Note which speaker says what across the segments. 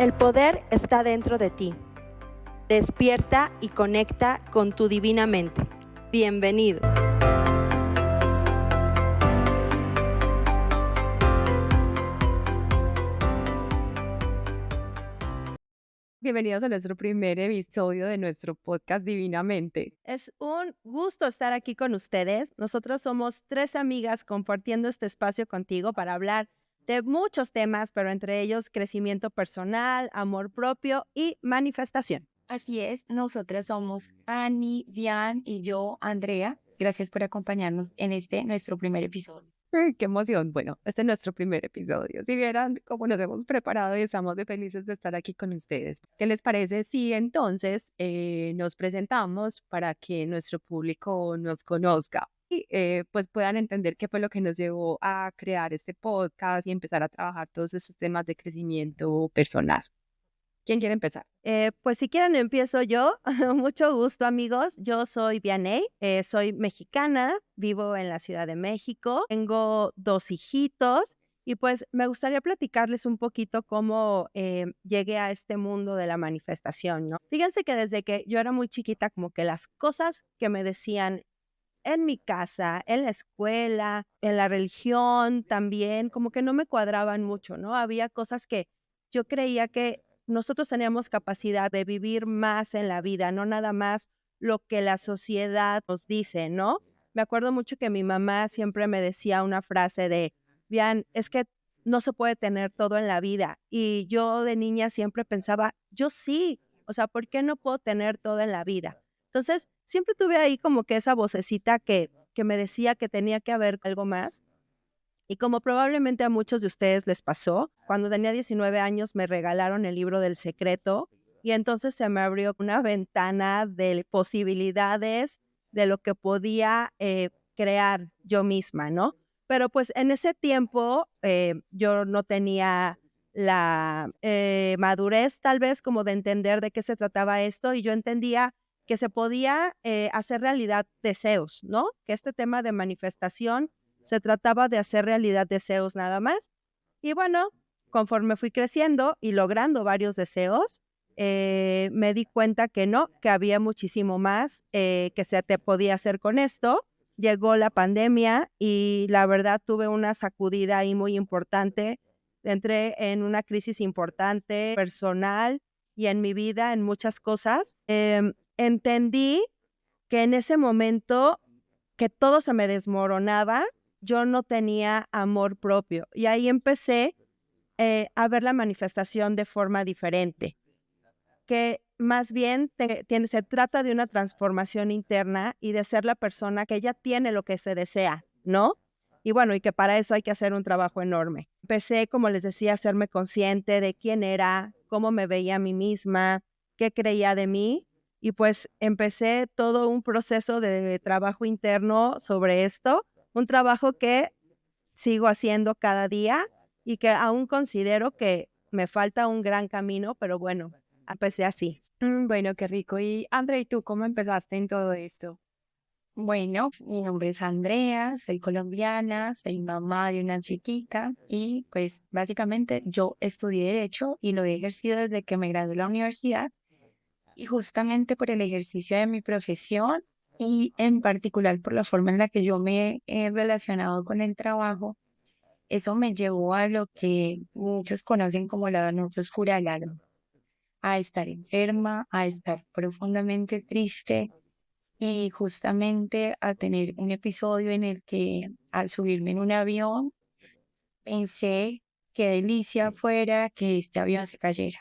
Speaker 1: El poder está dentro de ti. Despierta y conecta con tu divina mente. Bienvenidos.
Speaker 2: Bienvenidos a nuestro primer episodio de nuestro podcast Divinamente.
Speaker 1: Es un gusto estar aquí con ustedes. Nosotros somos 3 amigas compartiendo este espacio contigo para hablar de muchos temas, pero entre ellos crecimiento personal, amor propio y manifestación.
Speaker 3: Así es, nosotras somos Annie, Diane y yo, Andrea. Gracias por acompañarnos en nuestro primer episodio.
Speaker 2: ¡Qué emoción! Bueno, este es nuestro primer episodio. Si vieran cómo nos hemos preparado y estamos de felices de estar aquí con ustedes. ¿Qué les parece si entonces nos presentamos para que nuestro público nos conozca y pues puedan entender qué fue lo que nos llevó a crear este podcast y empezar a trabajar todos estos temas de crecimiento personal? ¿Quién quiere empezar?
Speaker 1: Pues si quieren empiezo yo. Mucho gusto, amigos. Yo soy Vianey, soy mexicana, vivo en la Ciudad de México, tengo 2 hijitos y pues me gustaría platicarles un poquito cómo llegué a este mundo de la manifestación, ¿no? Fíjense que desde que yo era muy chiquita, como que las cosas que me decían en mi casa, en la escuela, en la religión también, como que no me cuadraban mucho, ¿no? Había cosas que yo creía que nosotros teníamos capacidad de vivir más en la vida, no nada más lo que la sociedad nos dice, ¿no? Me acuerdo mucho que mi mamá siempre me decía una frase de, Bian, es que no se puede tener todo en la vida. Y yo de niña siempre pensaba, yo sí, o sea, ¿por qué no puedo tener todo en la vida? Entonces, siempre tuve ahí como que esa vocecita que me decía que tenía que haber algo más. Y como probablemente a muchos de ustedes les pasó, cuando tenía 19 años me regalaron el libro del secreto y entonces se me abrió una ventana de posibilidades de lo que podía crear yo misma, ¿no? Pero pues en ese tiempo yo no tenía la madurez tal vez como de entender de qué se trataba esto y yo entendía que se podía hacer realidad deseos, ¿no? Que este tema de manifestación se trataba de hacer realidad deseos nada más. Y bueno, conforme fui creciendo y logrando varios deseos, me di cuenta que no, que había muchísimo más que se te podía hacer con esto. Llegó la pandemia y la verdad tuve una sacudida ahí muy importante. Entré en una crisis importante, personal y en mi vida, en muchas cosas. Entendí que en ese momento que todo se me desmoronaba, yo no tenía amor propio. Y ahí empecé a ver la manifestación de forma diferente, que más bien se trata de una transformación interna y de ser la persona que ya tiene lo que se desea, ¿no? Y bueno, y que para eso hay que hacer un trabajo enorme. Empecé, como les decía, a hacerme consciente de quién era, cómo me veía a mí misma, qué creía de mí. Y pues empecé todo un proceso de trabajo interno sobre esto, un trabajo que sigo haciendo cada día y que aún considero que me falta un gran camino, pero bueno, empecé así.
Speaker 2: Bueno, qué rico. Y André, ¿y tú cómo empezaste en todo esto?
Speaker 3: Bueno, mi nombre es Andrea, soy colombiana, soy mamá de una chiquita y pues básicamente yo estudié Derecho y lo he ejercido desde que me gradué de la universidad y justamente por el ejercicio de mi profesión y en particular por la forma en la que yo me he relacionado con el trabajo, eso me llevó a lo que muchos conocen como la noche oscura del alma, a estar enferma, a estar profundamente triste y justamente a tener un episodio en el que al subirme en un avión pensé qué delicia fuera que este avión se cayera.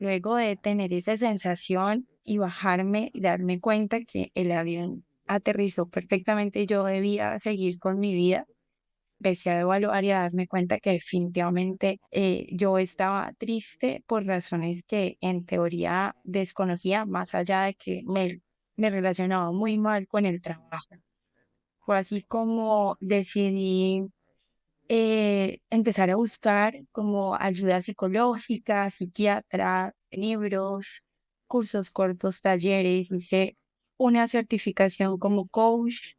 Speaker 3: Luego de tener esa sensación y bajarme y darme cuenta que el avión aterrizó perfectamente y yo debía seguir con mi vida, empecé a evaluar y a darme cuenta que definitivamente yo estaba triste por razones que en teoría desconocía, más allá de que me relacionaba muy mal con el trabajo. Fue así como decidí empezar a buscar como ayuda psicológica, psiquiatra, libros, cursos cortos, talleres, hice una certificación como coach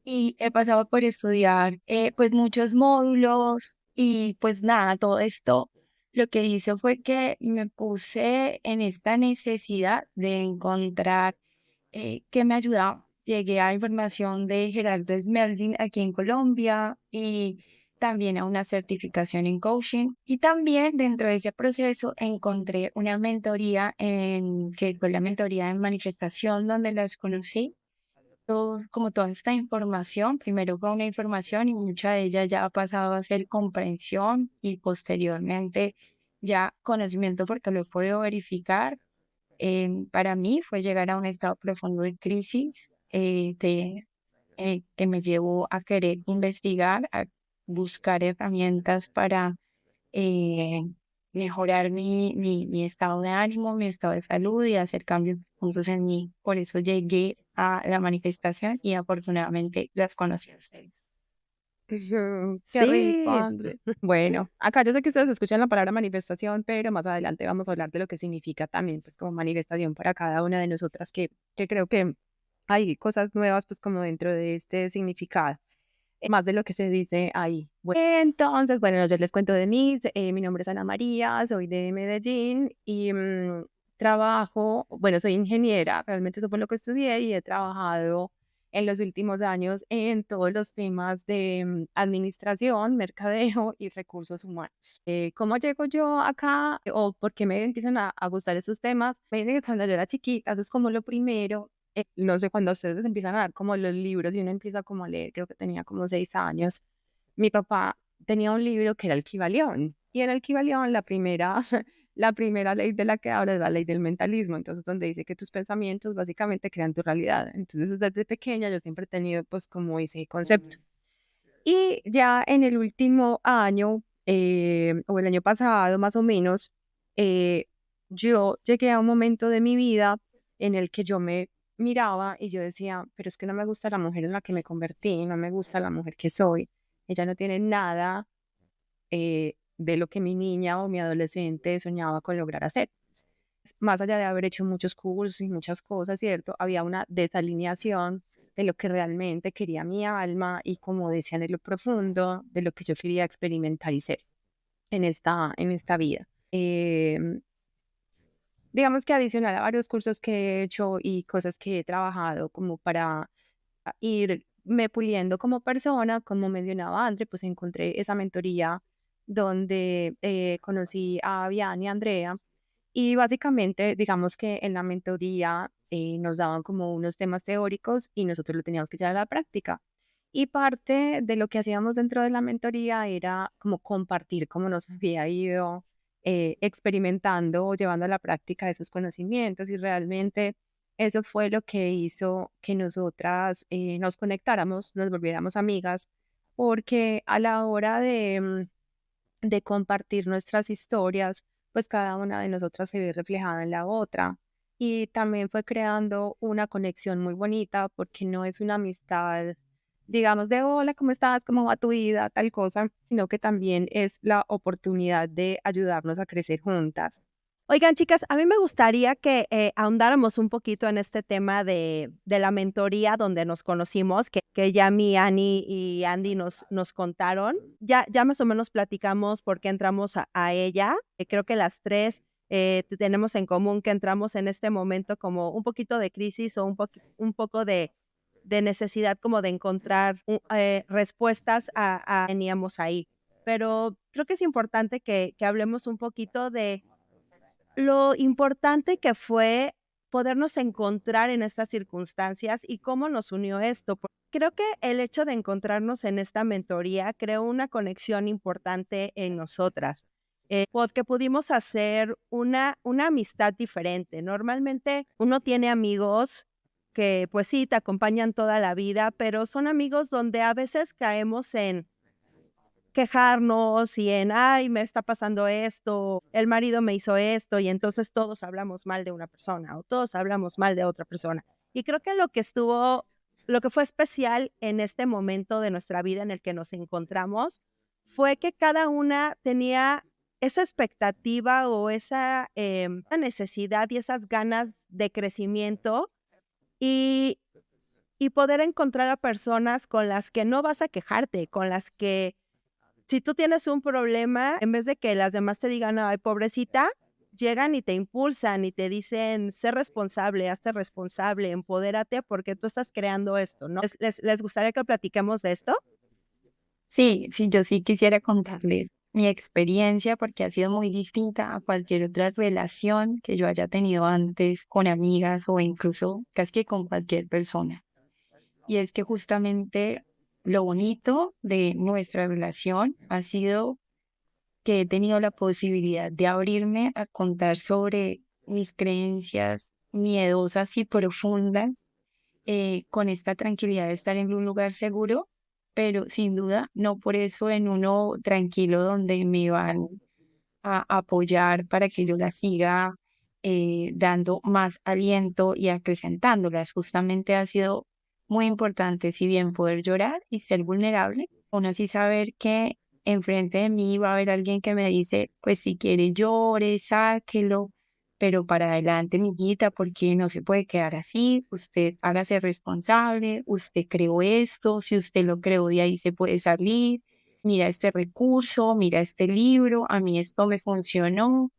Speaker 3: y he pasado por estudiar pues muchos módulos y pues nada, todo esto lo que hizo fue que me puse en esta necesidad de encontrar qué me ayudaba. Llegué a información de Gerardo Smelding aquí en Colombia y también a una certificación en coaching. Y también dentro de ese proceso encontré una mentoría que fue la mentoría en manifestación donde las conocí. Como toda esta información, primero fue una información y mucha de ella ya ha pasado a ser comprensión y posteriormente ya conocimiento porque lo puedo verificar. Para mí fue llegar a un estado profundo de crisis que me llevó a querer investigar, a buscar herramientas para eh, mejorar mi estado de ánimo, mi estado de salud y hacer cambios juntos en mí. Por eso llegué a la manifestación y afortunadamente las conocí a ustedes.
Speaker 2: Qué rico,
Speaker 1: Sí,
Speaker 2: André. Bueno, acá yo sé que ustedes escuchan la palabra manifestación, pero más adelante vamos a hablar de lo que significa también, pues, como manifestación para cada una de nosotras, que creo que hay cosas nuevas, pues, como dentro de este significado, más de lo que se dice ahí. Bueno, entonces, bueno, yo les cuento de mí. Mi nombre es Ana María, soy de Medellín y trabajo, bueno, soy ingeniera, realmente eso fue lo que estudié y he trabajado en los últimos años en todos los temas de administración, mercadeo y recursos humanos. ¿Cómo llego yo acá o por qué me empiezan a gustar estos temas? Me que cuando yo era chiquita, eso es como lo primero. No sé, cuando ustedes les empiezan a dar como los libros y uno empieza como a leer, creo que tenía como 6 años, mi papá tenía un libro que era el Kybalión. Y en el Kybalión la primera ley de la que habla es la ley del mentalismo, entonces donde dice que tus pensamientos básicamente crean tu realidad. Entonces desde pequeña yo siempre he tenido pues como ese concepto. Y ya en el último año, o el año pasado más o menos, yo llegué a un momento de mi vida en el que yo me miraba y yo decía, pero es que no me gusta la mujer en la que me convertí, no me gusta la mujer que soy. Ella no tiene nada de lo que mi niña o mi adolescente soñaba con lograr hacer. Más allá de haber hecho muchos cursos y muchas cosas, ¿cierto? Había una desalineación de lo que realmente quería mi alma y, como decían, en lo profundo de lo que yo quería experimentar y ser en esta vida. Digamos que adicional a varios cursos que he hecho y cosas que he trabajado como para irme puliendo como persona, como mencionaba André, pues encontré esa mentoría donde conocí a Vian y a Andrea y básicamente digamos que en la mentoría nos daban como unos temas teóricos y nosotros lo teníamos que llevar a la práctica. Y parte de lo que hacíamos dentro de la mentoría era como compartir cómo nos había ido experimentando o llevando a la práctica esos conocimientos y realmente eso fue lo que hizo que nosotras nos conectáramos, nos volviéramos amigas, porque a la hora de compartir nuestras historias, pues cada una de nosotras se ve reflejada en la otra. Y también fue creando una conexión muy bonita, porque no es una amistad, digamos, de hola, ¿cómo estás? ¿Cómo va tu vida? Tal cosa, sino que también es la oportunidad de ayudarnos a crecer juntas.
Speaker 1: oigan, chicas, a mí me gustaría que ahondáramos un poquito en este tema de la mentoría donde nos conocimos, que ya mi Ani y Andy nos contaron. Ya más o menos platicamos por qué entramos a ella. Creo que las tres tenemos en común que entramos en este momento como un poquito de crisis o un poco de necesidad como de encontrar respuestas teníamos ahí. Pero creo que es importante que hablemos un poquito de lo importante que fue podernos encontrar en estas circunstancias y cómo nos unió esto. Creo que el hecho de encontrarnos en esta mentoría creó una conexión importante en nosotras, porque pudimos hacer una amistad diferente. Normalmente uno tiene amigos que pues sí, te acompañan toda la vida, pero son amigos donde a veces caemos en quejarnos y en, ay, me está pasando esto, el marido me hizo esto, y entonces todos hablamos mal de una persona o todos hablamos mal de otra persona. Y creo que lo que fue especial en este momento de nuestra vida en el que nos encontramos fue que cada una tenía esa expectativa o esa necesidad y esas ganas de crecimiento y, y poder encontrar a personas con las que no vas a quejarte, con las que Si tú tienes un problema, en vez de que las demás te digan, ay, pobrecita, llegan y te impulsan y te dicen, sé responsable, hazte responsable, empodérate porque tú estás creando esto, ¿no? ¿Les gustaría que platiquemos de esto?
Speaker 3: Sí, sí, yo sí quisiera contarles mi experiencia porque ha sido muy distinta a cualquier otra relación que yo haya tenido antes con amigas o incluso casi que con cualquier persona. Y es que justamente lo bonito de nuestra relación ha sido que he tenido la posibilidad de abrirme a contar sobre mis creencias miedosas y profundas, con esta tranquilidad de estar en un lugar seguro, pero sin duda no por eso en uno tranquilo donde me van a apoyar para que yo la siga dando más aliento y acrecentándolas. Justamente ha sido muy importante, si bien poder llorar y ser vulnerable, aún así saber que enfrente de mí va a haber alguien que me dice, pues si quiere llore, sáquelo, pero para adelante, mijita, porque no se puede quedar así, usted hágase responsable, usted creó esto, si usted lo creó de ahí se puede salir, mira este recurso, mira este libro, a mí esto me funcionó,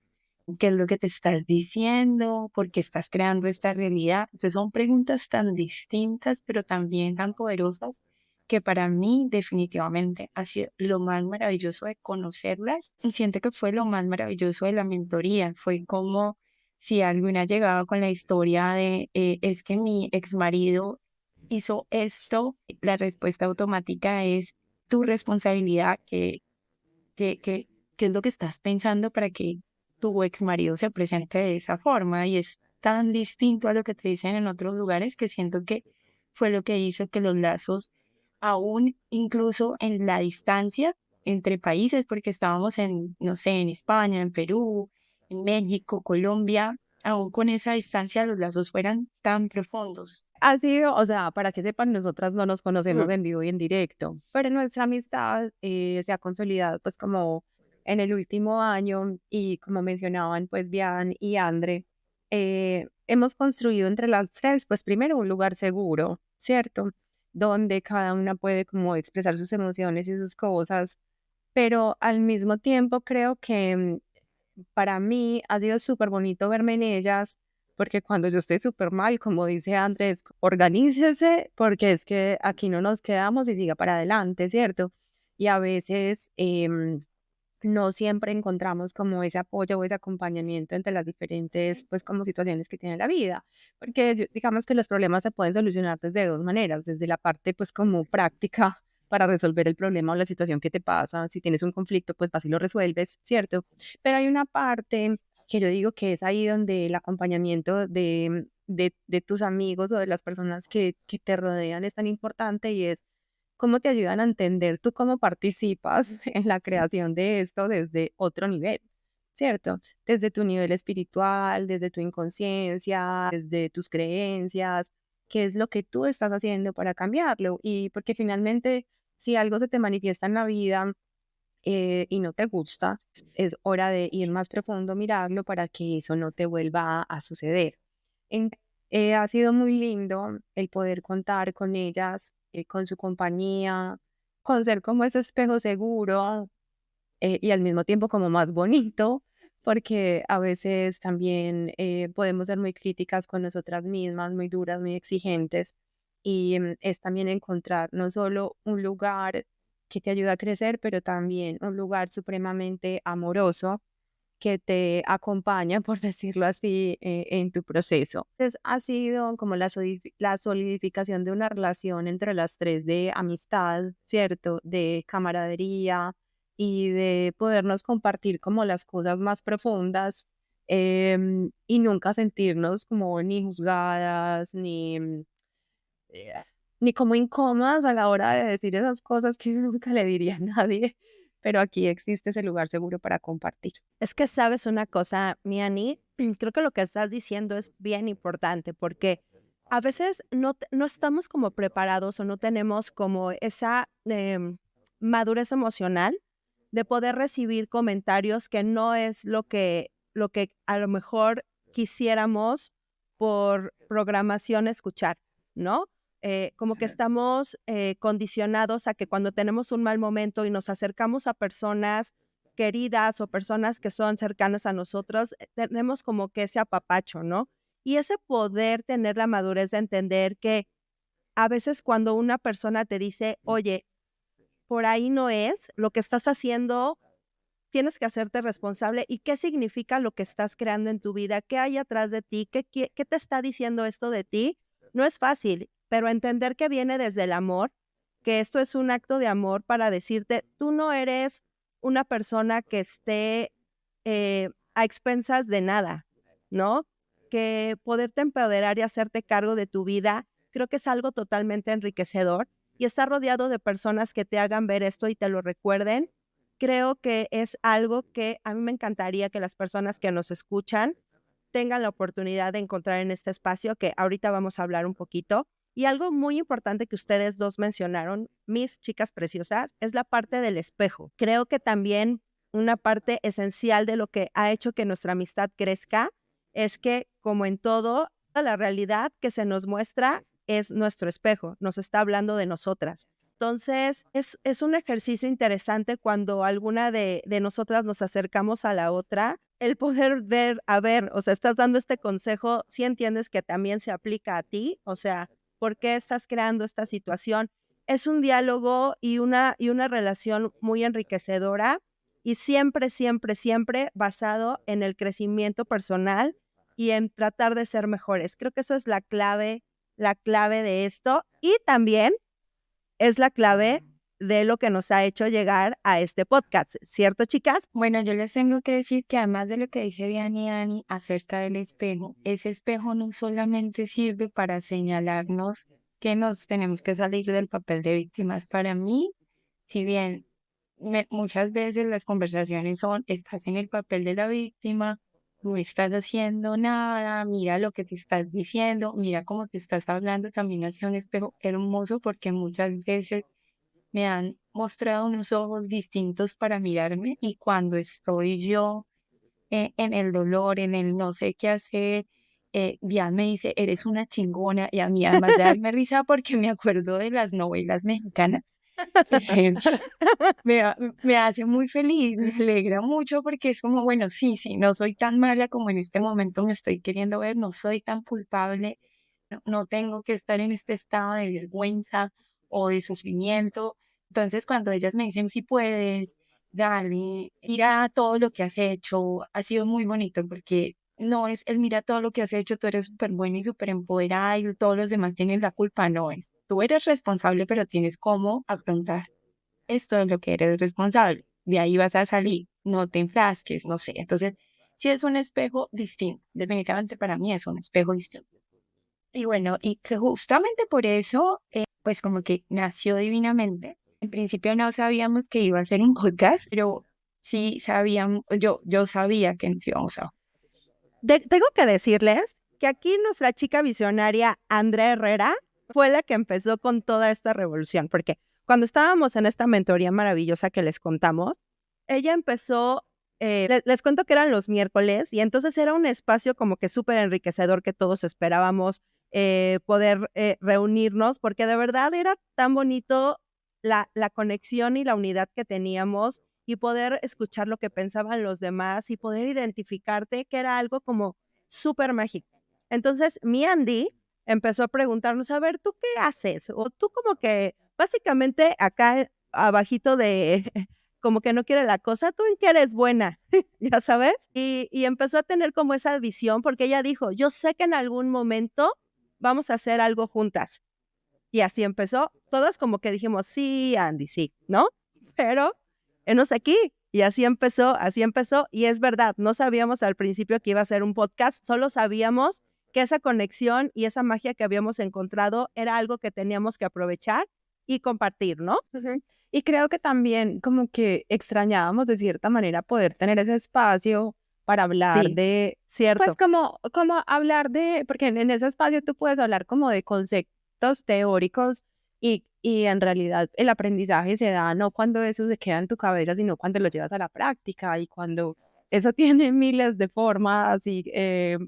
Speaker 3: ¿qué es lo que te estás diciendo? ¿Por qué estás creando esta realidad? Entonces son preguntas tan distintas, pero también tan poderosas, que para mí definitivamente ha sido lo más maravilloso de conocerlas y siento que fue lo más maravilloso de la mentoría. Fue como si alguien llegaba con la historia de es que mi ex marido hizo esto, la respuesta automática es tu responsabilidad, que, que, qué es lo que estás pensando para que tu ex marido se presente de esa forma, y es tan distinto a lo que te dicen en otros lugares que siento que fue lo que hizo que los lazos, aún incluso en la distancia entre países, porque estábamos en, no sé, en España, en Perú, en México, Colombia, aún con esa distancia los lazos fueran tan profundos.
Speaker 2: Ha sido, o sea, para que sepan, nosotras no nos conocemos en vivo y en directo, pero nuestra amistad se ha consolidado pues como en el último año y como mencionaban pues Bian y Andre, hemos construido entre las tres pues primero un lugar seguro, ¿cierto? Donde cada una puede como expresar sus emociones y sus cosas, pero al mismo tiempo creo que para mí ha sido súper bonito verme en ellas, porque cuando yo estoy súper mal, como dice Andrés, organícese, porque es que aquí no nos quedamos y siga para adelante, ¿cierto? Y a veces no siempre encontramos como ese apoyo o ese acompañamiento entre las diferentes, pues, como situaciones que tiene la vida, porque digamos que los problemas se pueden solucionar desde dos maneras, desde la parte, pues, como práctica para resolver el problema o la situación que te pasa. Si tienes un conflicto, pues vas y lo resuelves, ¿cierto? Pero hay una parte que yo digo que es ahí donde el acompañamiento de tus amigos o de las personas que te rodean es tan importante, y es cómo te ayudan a entender tú cómo participas en la creación de esto desde otro nivel, ¿cierto? Desde tu nivel espiritual, desde tu inconsciencia, desde tus creencias, qué es lo que tú estás haciendo para cambiarlo. Y porque finalmente, si algo se te manifiesta en la vida y no te gusta, es hora de ir más profundo, mirarlo para que eso no te vuelva a suceder. En- ha sido muy lindo el poder contar con ellas, con su compañía, con ser como ese espejo seguro, y al mismo tiempo como más bonito, porque a veces también podemos ser muy críticas con nosotras mismas, muy duras, muy exigentes, y es también encontrar no solo un lugar que te ayuda a crecer, pero también un lugar supremamente amoroso que te acompaña, por decirlo así, en tu proceso. Entonces, ha sido como la solidificación de una relación entre las tres de amistad, ¿cierto? De camaradería y de podernos compartir como las cosas más profundas, y nunca sentirnos como ni juzgadas, eh, ni como incómodas a la hora de decir esas cosas que nunca le diría a nadie, pero aquí existe ese lugar seguro para compartir.
Speaker 1: Es que sabes una cosa, Miani, creo que lo que estás diciendo es bien importante porque a veces no estamos como preparados o no tenemos como esa madurez emocional de poder recibir comentarios que no es lo que a lo mejor quisiéramos por programación escuchar, ¿no? como que estamos condicionados a que cuando tenemos un mal momento y nos acercamos a personas queridas o personas que son cercanas a nosotros, tenemos como que ese apapacho, ¿no? Y ese poder tener la madurez de entender que a veces cuando una persona te dice, oye, por ahí no es, lo que estás haciendo, tienes que hacerte responsable. ¿Y qué significa lo que estás creando en tu vida? ¿Qué hay atrás de ti? ¿Qué te está diciendo esto de ti? No es fácil, pero entender que viene desde el amor, que esto es un acto de amor para decirte, tú no eres una persona que esté a expensas de nada, ¿no? Que poderte empoderar y hacerte cargo de tu vida, creo que es algo totalmente enriquecedor y estar rodeado de personas que te hagan ver esto y te lo recuerden, creo que es algo que a mí me encantaría que las personas que nos escuchan tengan la oportunidad de encontrar en este espacio que ahorita vamos a hablar un poquito. Y algo muy importante que ustedes dos mencionaron, mis chicas preciosas, es la parte del espejo. Creo que también una parte esencial de lo que ha hecho que nuestra amistad crezca es que, como en todo, la realidad que se nos muestra es nuestro espejo, nos está hablando de nosotras. Entonces, es un ejercicio interesante cuando alguna de nosotras nos acercamos a la otra, el poder ver, a ver, o sea, estás dando este consejo, si entiendes que también se aplica a ti, o sea, ¿por qué estás creando esta situación? Es un diálogo y una relación muy enriquecedora y siempre, siempre, siempre basado en el crecimiento personal y en tratar de ser mejores. Creo que eso es la clave de esto y también es la clave de lo que nos ha hecho llegar a este podcast, ¿cierto, chicas?
Speaker 3: Bueno, yo les tengo que decir que además de lo que dice Vianney y Ani acerca del espejo, ese espejo no solamente sirve para señalarnos que nos tenemos que salir del papel de víctimas. Para mí, si bien muchas veces las conversaciones son, estás en el papel de la víctima, no estás haciendo nada, mira lo que te estás diciendo, mira cómo te estás hablando, también hace un espejo hermoso porque muchas veces me han mostrado unos ojos distintos para mirarme y cuando estoy yo en el dolor, en el no sé qué hacer, Diane me dice, eres una chingona y a mí además de darme risa porque me acuerdo de las novelas mexicanas. eh, me hace muy feliz, me alegra mucho porque es como, bueno, sí, sí, no soy tan mala como en este momento me estoy queriendo ver, no soy tan culpable, no tengo que estar en este estado de vergüenza o de sufrimiento. Entonces, cuando ellas me dicen, si puedes, dale, mira todo lo que has hecho, ha sido muy bonito porque no es el mira todo lo que has hecho, tú eres súper buena y súper empoderada y todos los demás tienen la culpa, no es. Tú eres responsable, pero tienes cómo afrontar esto es lo que eres responsable. De ahí vas a salir, no te enfrasques, no sé. Entonces, sí es un espejo distinto. Definitivamente para mí es un espejo distinto. Y bueno, y que justamente por eso, pues como que nació divinamente. En principio no sabíamos que iba a ser un podcast, pero sí sabíamos, yo sabía que nos íbamos a...
Speaker 1: Tengo que decirles que aquí nuestra chica visionaria, Andrea Herrera, fue la que empezó con toda esta revolución, porque cuando estábamos en esta mentoría maravillosa que les contamos, ella empezó, les cuento que eran los miércoles, y entonces era un espacio como que súper enriquecedor que todos esperábamos poder reunirnos, porque de verdad era tan bonito la conexión y la unidad que teníamos, y poder escuchar lo que pensaban los demás y poder identificarte, que era algo como súper mágico. Entonces, mi Andy empezó a preguntarnos, a ver, ¿tú qué haces? O tú como que, básicamente, acá abajito de, como que no quiere la cosa, ¿tú en qué eres buena? ¿Ya sabes? Y empezó a tener como esa visión, porque ella dijo, yo sé que en algún momento vamos a hacer algo juntas. Y así empezó. Todas como que dijimos, sí, Andy, sí, ¿no? Pero enos aquí. Y así empezó, y es verdad, no sabíamos al principio que iba a ser un podcast, solo sabíamos que esa conexión y esa magia que habíamos encontrado era algo que teníamos que aprovechar y compartir, ¿no?
Speaker 2: Ujú. Y creo que también como que extrañábamos de cierta manera poder tener ese espacio para hablar
Speaker 1: Sí,
Speaker 2: de,
Speaker 1: cierto.
Speaker 2: pues como hablar de, porque en ese espacio tú puedes hablar como de conceptos teóricos y en realidad el aprendizaje se da no cuando eso se queda en tu cabeza, sino cuando lo llevas a la práctica y cuando eso tiene miles de formas y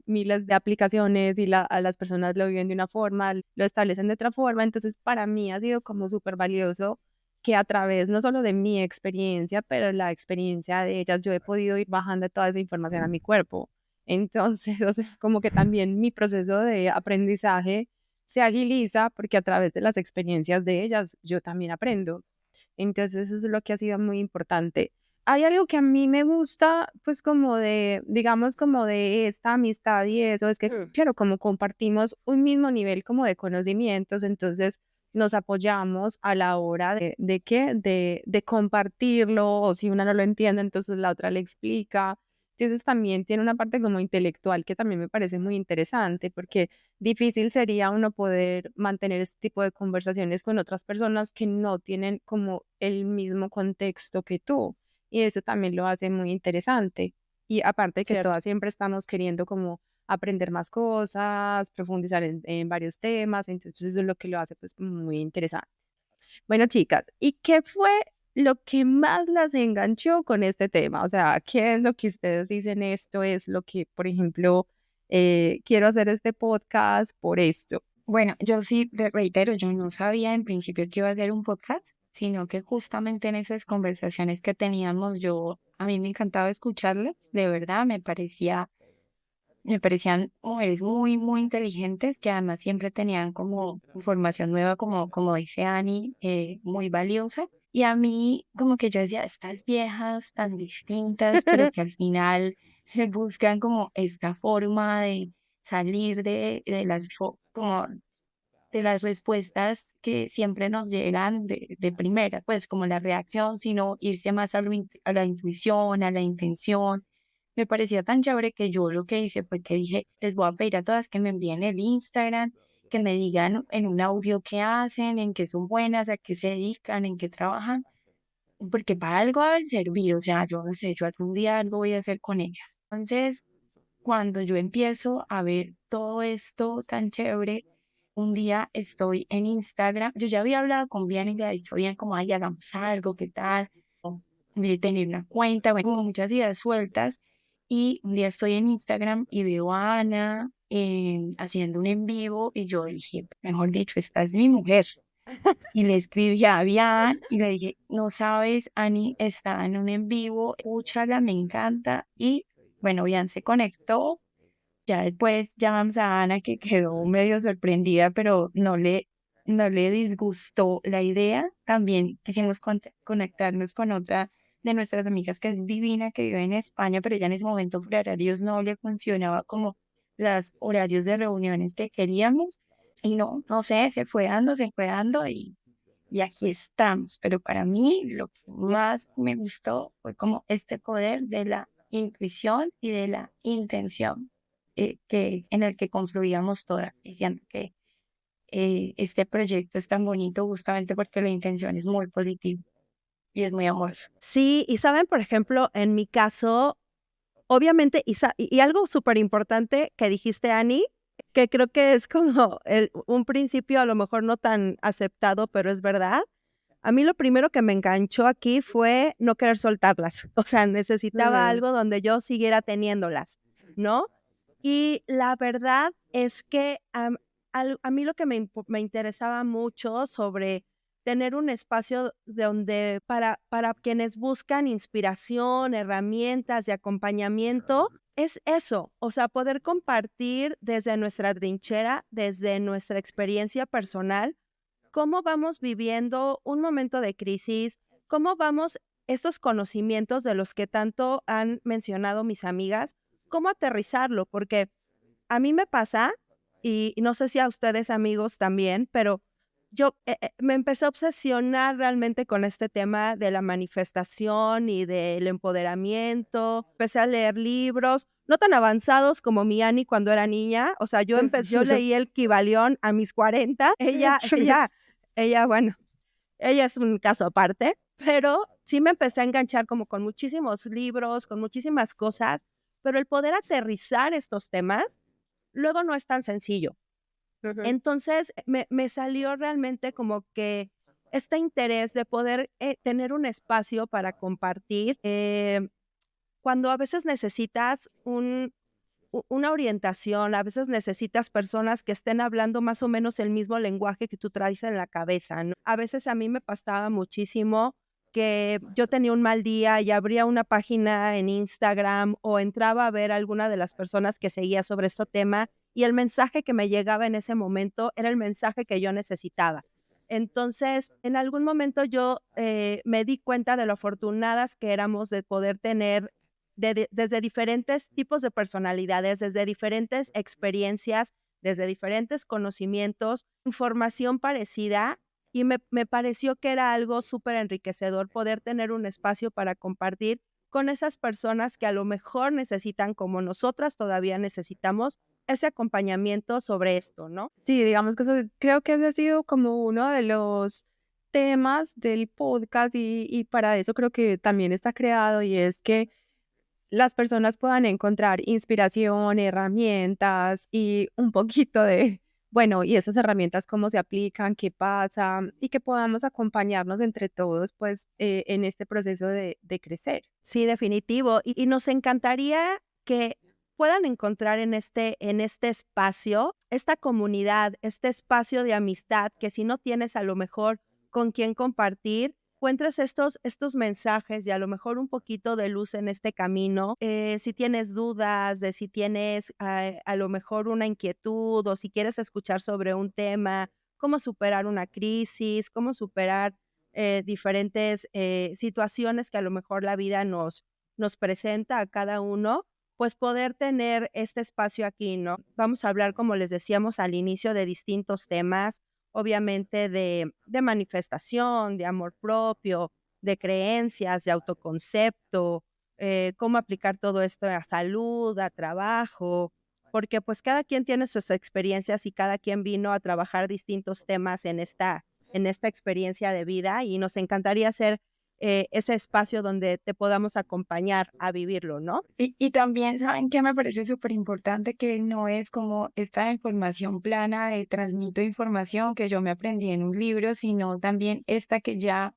Speaker 2: miles de aplicaciones y a las personas lo viven de una forma, lo establecen de otra forma. Entonces, para mí ha sido como súper valioso que a través no solo de mi experiencia, pero la experiencia de ellas, yo he podido ir bajando toda esa información a mi cuerpo. Entonces, o sea, como que también mi proceso de aprendizaje se agiliza porque a través de las experiencias de ellas yo también aprendo. Entonces, eso es lo que ha sido muy importante. Hay algo que a mí me gusta, pues como de, digamos, como de esta amistad y eso, es que, claro, como compartimos un mismo nivel como de conocimientos, entonces nos apoyamos a la hora de qué, de compartirlo, o si una no lo entiende, entonces la otra le explica. Entonces también tiene una parte como intelectual que también me parece muy interesante, porque difícil sería uno poder mantener este tipo de conversaciones con otras personas que no tienen como el mismo contexto que tú. Y eso también lo hace muy interesante. Y aparte que
Speaker 1: Cierto.
Speaker 2: todas siempre estamos queriendo como aprender más cosas, profundizar en varios temas, entonces eso es lo que lo hace pues muy interesante. Bueno, chicas, ¿y qué fue lo que más las enganchó con este tema? O sea, ¿qué es lo que ustedes dicen? Esto es lo que, por ejemplo, quiero hacer este podcast por esto.
Speaker 3: Bueno, yo sí reitero, yo no sabía en principio que iba a ser un podcast, sino que justamente en esas conversaciones que teníamos, a mí me encantaba escucharlas, de verdad, me parecían mujeres muy, muy inteligentes que además siempre tenían como información nueva, como dice Annie, muy valiosa. Y a mí como que yo decía, estas viejas tan distintas, pero que al final buscan como esta forma de salir de como de las respuestas que siempre nos llegan de primera, pues como la reacción, sino irse más a la intuición, a la intención. Me parecía tan chévere que yo lo que hice fue que dije, les voy a pedir a todas que me envíen el Instagram, que me digan en un audio qué hacen, en qué son buenas, a qué se dedican, en qué trabajan, porque para algo deben servir, o sea, yo no sé, yo algún día algo voy a hacer con ellas. Entonces, cuando yo empiezo a ver todo esto tan chévere, un día estoy en Instagram, yo ya había hablado con Bian y le había dicho bien como, ay, hagamos algo, ¿qué tal? O de tener una cuenta, bueno, como muchas ideas sueltas. Y un día estoy en Instagram y veo a Ana haciendo un en vivo y yo dije, mejor dicho, esta es mi mujer. Y le escribí a Bian y le dije, no sabes, Ani está en un en vivo, escúchala, me encanta. Y bueno, Bian se conectó. Ya después llamamos a Ana que quedó medio sorprendida, pero no le disgustó la idea. También quisimos conectarnos con otra de nuestras amigas que es divina, que vive en España, pero ya en ese momento por horarios no le funcionaba como los horarios de reuniones que queríamos. Y no, no sé, se fue dando y aquí estamos. Pero para mí lo que más me gustó fue como este poder de la intuición y de la intención en el que confluíamos todas, diciendo que este proyecto es tan bonito justamente porque la intención es muy positiva y es muy amorosa.
Speaker 1: Sí, y saben, por ejemplo, en mi caso, obviamente, y algo súper importante que dijiste, Ani, que creo que es como un principio a lo mejor no tan aceptado, pero es verdad. A mí lo primero que me enganchó aquí fue no querer soltarlas. O sea, necesitaba algo donde yo siguiera teniéndolas, ¿no? Y la verdad es que a mí lo que me interesaba mucho sobre tener un espacio donde para quienes buscan inspiración, herramientas y acompañamiento, es eso, o sea, poder compartir desde nuestra trinchera, desde nuestra experiencia personal, cómo vamos viviendo un momento de crisis, cómo vamos estos conocimientos de los que tanto han mencionado mis amigas, cómo aterrizarlo, porque a mí me pasa, y no sé si a ustedes amigos también, pero yo me empecé a obsesionar realmente con este tema de la manifestación y del empoderamiento. Empecé a leer libros, no tan avanzados como mi Ani cuando era niña. O sea, yo leí el Kybalión a mis 40. Bueno, ella es un caso aparte, pero sí me empecé a enganchar como con muchísimos libros, con muchísimas cosas, pero el poder aterrizar estos temas luego no es tan sencillo. Entonces, me salió realmente como que este interés de poder tener un espacio para compartir. cuando a veces necesitas una orientación, a veces necesitas personas que estén hablando más o menos el mismo lenguaje que tú traes en la cabeza, ¿no? A veces a mí me pasaba muchísimo que yo tenía un mal día y abría una página en Instagram o entraba a ver a alguna de las personas que seguía sobre este tema y el mensaje que me llegaba en ese momento era el mensaje que yo necesitaba. Entonces, en algún momento yo me di cuenta de lo afortunadas que éramos de poder tener desde diferentes tipos de personalidades, desde diferentes experiencias, desde diferentes conocimientos, información parecida, y me pareció que era algo súper enriquecedor poder tener un espacio para compartir con esas personas que a lo mejor necesitan, como nosotras todavía necesitamos, ese acompañamiento sobre esto, ¿no?
Speaker 2: Sí, digamos que eso, creo que ese ha sido como uno de los temas del podcast y para eso creo que también está creado y es que las personas puedan encontrar inspiración, herramientas y un poquito de, bueno, y esas herramientas cómo se aplican, qué pasa y que podamos acompañarnos entre todos pues en este proceso de crecer.
Speaker 1: Sí, definitivo. Y nos encantaría que puedan encontrar en este espacio, esta comunidad, este espacio de amistad, que si no tienes a lo mejor con quién compartir, encuentres estos mensajes y a lo mejor un poquito de luz en este camino. Si tienes dudas, de si tienes a lo mejor una inquietud o si quieres escuchar sobre un tema, cómo superar una crisis, cómo superar diferentes situaciones que a lo mejor la vida nos presenta a cada uno, pues poder tener este espacio aquí, ¿no? Vamos a hablar, como les decíamos al inicio, de distintos temas, obviamente de manifestación, de amor propio, de creencias, de autoconcepto, cómo aplicar todo esto a salud, a trabajo, porque pues cada quien tiene sus experiencias y cada quien vino a trabajar distintos temas en esta experiencia de vida y nos encantaría hacer ese espacio donde te podamos acompañar a vivirlo, ¿no?
Speaker 3: Y también, ¿saben qué me parece súper importante? Que no es como esta información plana de transmito información que yo me aprendí en un libro, sino también esta que ya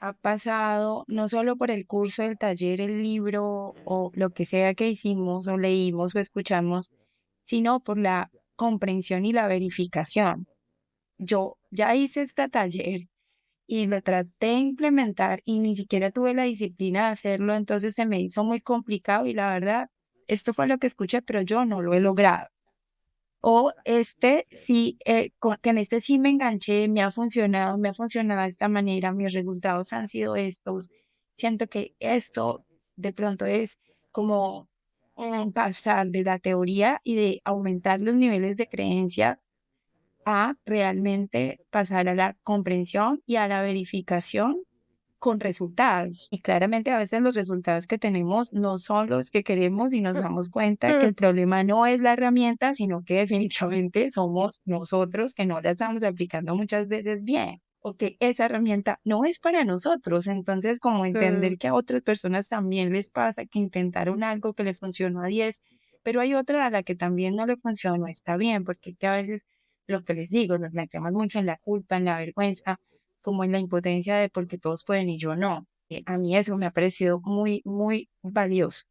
Speaker 3: ha pasado no solo por el curso, el taller, el libro o lo que sea que hicimos o leímos o escuchamos, sino por la comprensión y la verificación. Yo ya hice este taller y lo traté de implementar y ni siquiera tuve la disciplina de hacerlo, entonces se me hizo muy complicado y la verdad, esto fue lo que escuché, pero yo no lo he logrado. O este sí, que en este sí me enganché, me ha funcionado de esta manera, mis resultados han sido estos. Siento que esto de pronto es como pasar de la teoría y de aumentar los niveles de creencia a realmente pasar a la comprensión y a la verificación con resultados. Y claramente a veces los resultados que tenemos no son los que queremos y nos damos cuenta que el problema no es la herramienta, sino que definitivamente somos nosotros que no la estamos aplicando muchas veces bien o que esa herramienta no es para nosotros. Entonces, como entender que a otras personas también les pasa que intentaron algo que le funcionó a 10, pero hay otra a la que también no le funcionó, está bien, porque es que a veces lo que les digo, nos metemos mucho en la culpa, en la vergüenza, como en la impotencia de porque todos pueden y yo no. A mí eso me ha parecido muy, muy valioso.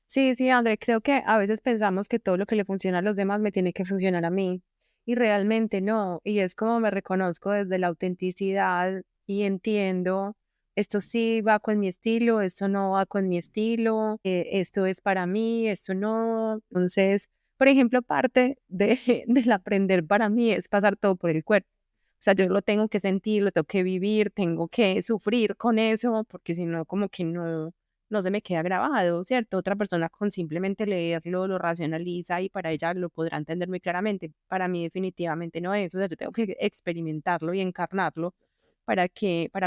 Speaker 2: Sí, sí, André, creo que a veces pensamos que todo lo que le funciona a los demás me tiene que funcionar a mí y realmente no. Y es como me reconozco desde la autenticidad y entiendo, esto sí va con mi estilo, esto no va con mi estilo, esto es para mí, esto no. Entonces, por ejemplo, parte del aprender para mí es pasar todo por el cuerpo. O sea, yo lo tengo que sentir, lo tengo que vivir, tengo que sufrir con eso, porque si no, como que no se me queda grabado, ¿cierto? Otra persona con simplemente leerlo lo racionaliza y para ella lo podrá entender muy claramente. Para mí definitivamente no es, o sea, yo tengo que experimentarlo y encarnarlo para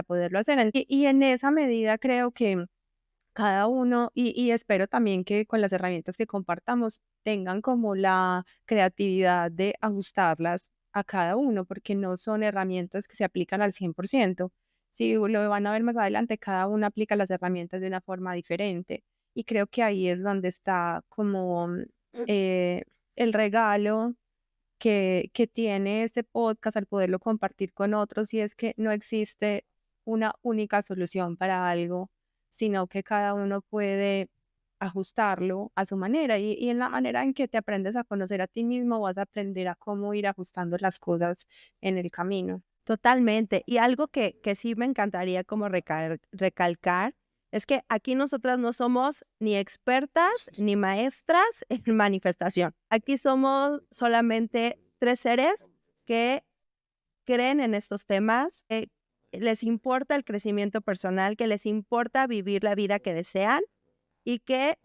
Speaker 2: poderlo hacer. Y en esa medida creo que cada uno, y espero también que con las herramientas que compartamos tengan como la creatividad de ajustarlas a cada uno, porque no son herramientas que se aplican al 100%. Si lo van a ver más adelante, cada uno aplica las herramientas de una forma diferente. Y creo que ahí es donde está como eh, el regalo que tiene este podcast al poderlo compartir con otros, y es que no existe una única solución para algo, sino que cada uno puede ajustarlo a su manera y en la manera en que te aprendes a conocer a ti mismo vas a aprender a cómo ir ajustando las cosas en el camino.
Speaker 1: Totalmente. Y algo que sí me encantaría como recalcar es que aquí nosotras no somos ni expertas ni maestras en manifestación. Aquí somos solamente 3 seres que creen en estos temas, que les importa el crecimiento personal, que les importa vivir la vida que desean y que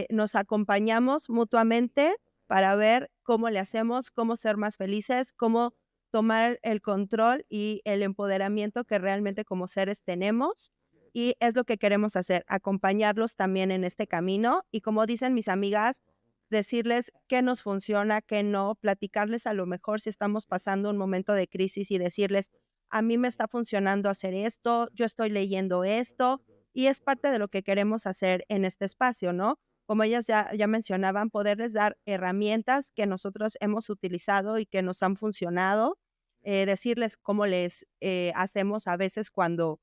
Speaker 1: nos acompañamos mutuamente para ver cómo le hacemos, cómo ser más felices, cómo tomar el control y el empoderamiento que realmente como seres tenemos. Y es lo que queremos hacer, acompañarlos también en este camino. Y como dicen mis amigas, decirles qué nos funciona, qué no, platicarles a lo mejor si estamos pasando un momento de crisis y decirles, a mí me está funcionando hacer esto, yo estoy leyendo esto, y es parte de lo que queremos hacer en este espacio, ¿no? Como ellas ya mencionaban, poderles dar herramientas que nosotros hemos utilizado y que nos han funcionado, decirles cómo les hacemos a veces cuando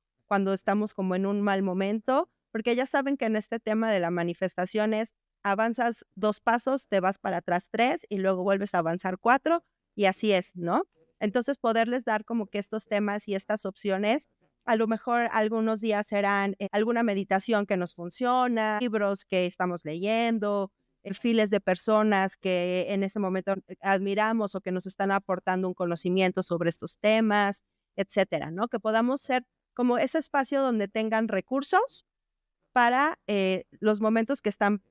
Speaker 1: estamos como en un mal momento, porque ya saben que en este tema de la manifestación es avanzas 2 pasos, te vas para atrás 3 y luego vuelves a avanzar 4 y así es, ¿no? Entonces, poderles dar como que estos temas y estas opciones, a lo mejor algunos días serán alguna meditación que nos funciona, libros que estamos leyendo, perfiles de personas que en ese momento admiramos o que nos están aportando un conocimiento sobre estos temas, etcétera, ¿no? Que podamos ser como ese espacio donde tengan recursos para los momentos que están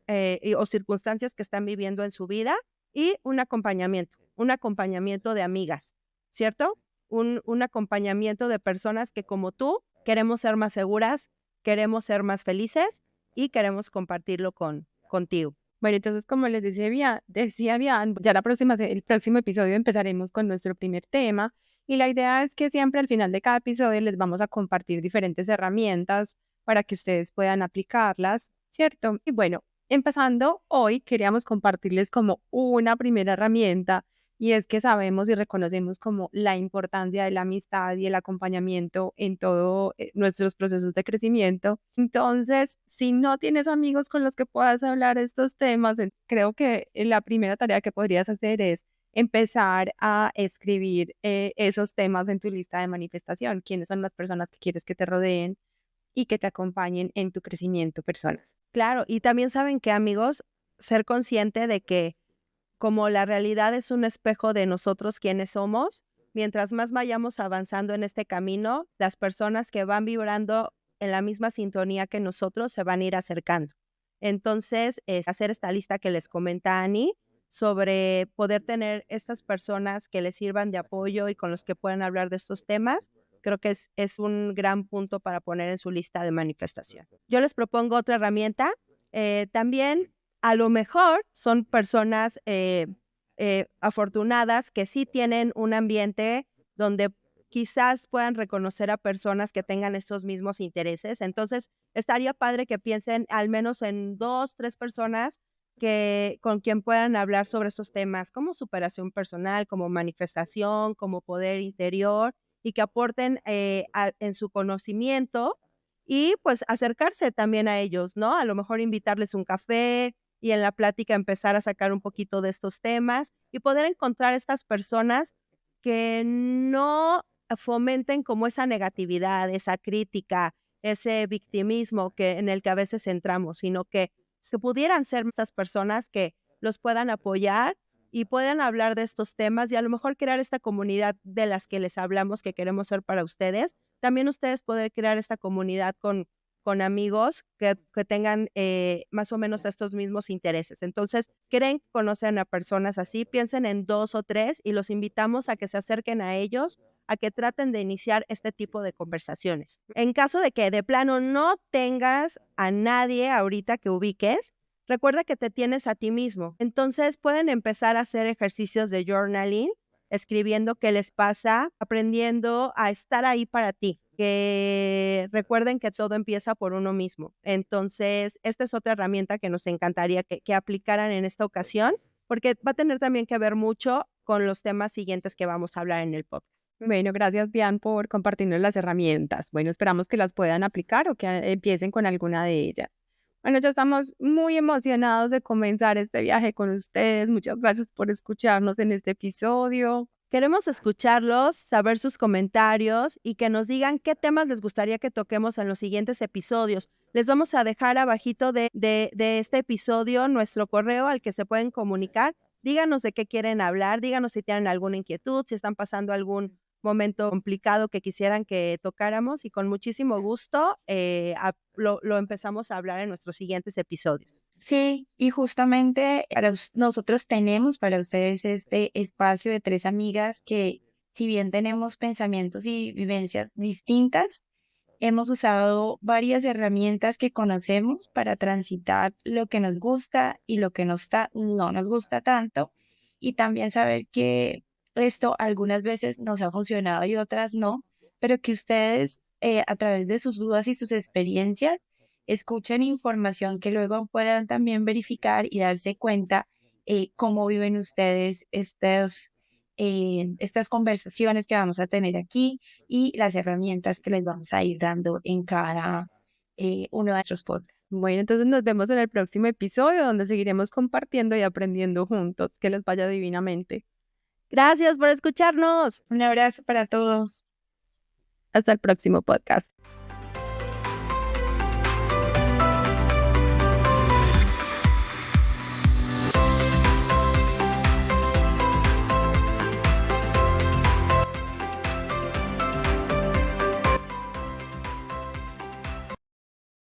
Speaker 1: o circunstancias que están viviendo en su vida y un acompañamiento de amigas, ¿cierto? Un acompañamiento de personas que como tú queremos ser más seguras, queremos ser más felices y queremos compartirlo contigo.
Speaker 2: Bueno, entonces como les decía Bian, ya el próximo episodio empezaremos con nuestro primer tema y la idea es que siempre al final de cada episodio les vamos a compartir diferentes herramientas para que ustedes puedan aplicarlas, ¿cierto? Y bueno, empezando hoy queríamos compartirles como una primera herramienta y es que sabemos y reconocemos como la importancia de la amistad y el acompañamiento en todos nuestros procesos de crecimiento. Entonces, si no tienes amigos con los que puedas hablar estos temas, creo que la primera tarea que podrías hacer es empezar a escribir esos temas en tu lista de manifestación. ¿Quiénes son las personas que quieres que te rodeen y que te acompañen en tu crecimiento personal?
Speaker 1: Claro, y también saben que, amigos, ser consciente de que como la realidad es un espejo de nosotros quienes somos, mientras más vayamos avanzando en este camino, las personas que van vibrando en la misma sintonía que nosotros se van a ir acercando. Entonces, es hacer esta lista que les comenta Ani sobre poder tener estas personas que les sirvan de apoyo y con los que puedan hablar de estos temas, creo que es un gran punto para poner en su lista de manifestación. Yo les propongo otra herramienta, también. A lo mejor son personas afortunadas que sí tienen un ambiente donde quizás puedan reconocer a personas que tengan esos mismos intereses. Entonces, estaría padre que piensen al menos en 2, 3 personas con quien puedan hablar sobre estos temas, como superación personal, como manifestación, como poder interior, y que aporten en su conocimiento y pues acercarse también a ellos, ¿no? A lo mejor invitarles un café, y en la plática empezar a sacar un poquito de estos temas y poder encontrar estas personas que no fomenten como esa negatividad, esa crítica, ese victimismo en el que a veces entramos, sino que se pudieran ser estas personas que los puedan apoyar y puedan hablar de estos temas y a lo mejor crear esta comunidad de las que les hablamos que queremos ser para ustedes. También ustedes poder crear esta comunidad con amigos que tengan más o menos estos mismos intereses. Entonces, creen que conocen a personas así, piensen en 2 o 3 y los invitamos a que se acerquen a ellos, a que traten de iniciar este tipo de conversaciones. En caso de que de plano no tengas a nadie ahorita que ubiques, recuerda que te tienes a ti mismo. Entonces, pueden empezar a hacer ejercicios de journaling, escribiendo qué les pasa, aprendiendo a estar ahí para ti, que recuerden que todo empieza por uno mismo. Entonces, esta es otra herramienta que nos encantaría que aplicaran en esta ocasión, porque va a tener también que ver mucho con los temas siguientes que vamos a hablar en el podcast.
Speaker 2: Bueno, gracias, Bian, por compartirnos las herramientas. Bueno, esperamos que las puedan aplicar o que empiecen con alguna de ellas. Bueno, ya estamos muy emocionados de comenzar este viaje con ustedes. Muchas gracias por escucharnos en este episodio.
Speaker 1: Queremos escucharlos, saber sus comentarios y que nos digan qué temas les gustaría que toquemos en los siguientes episodios. Les vamos a dejar abajito de este episodio nuestro correo al que se pueden comunicar. Díganos de qué quieren hablar, díganos si tienen alguna inquietud, si están pasando algún momento complicado que quisieran que tocáramos y con muchísimo gusto lo empezamos a hablar en nuestros siguientes episodios.
Speaker 3: Sí, y justamente nosotros tenemos para ustedes este espacio de 3 amigas que, si bien tenemos pensamientos y vivencias distintas, hemos usado varias herramientas que conocemos para transitar lo que nos gusta y lo que no nos gusta tanto, y también saber que esto algunas veces nos ha funcionado y otras no, pero que ustedes a través de sus dudas y sus experiencias escuchen información que luego puedan también verificar y darse cuenta cómo viven ustedes estas conversaciones que vamos a tener aquí y las herramientas que les vamos a ir dando en cada uno de nuestros podcasts.
Speaker 2: Bueno, entonces nos vemos en el próximo episodio donde seguiremos compartiendo y aprendiendo juntos. Que les vaya divinamente.
Speaker 1: Gracias por escucharnos.
Speaker 3: Un abrazo para todos.
Speaker 2: Hasta el próximo podcast.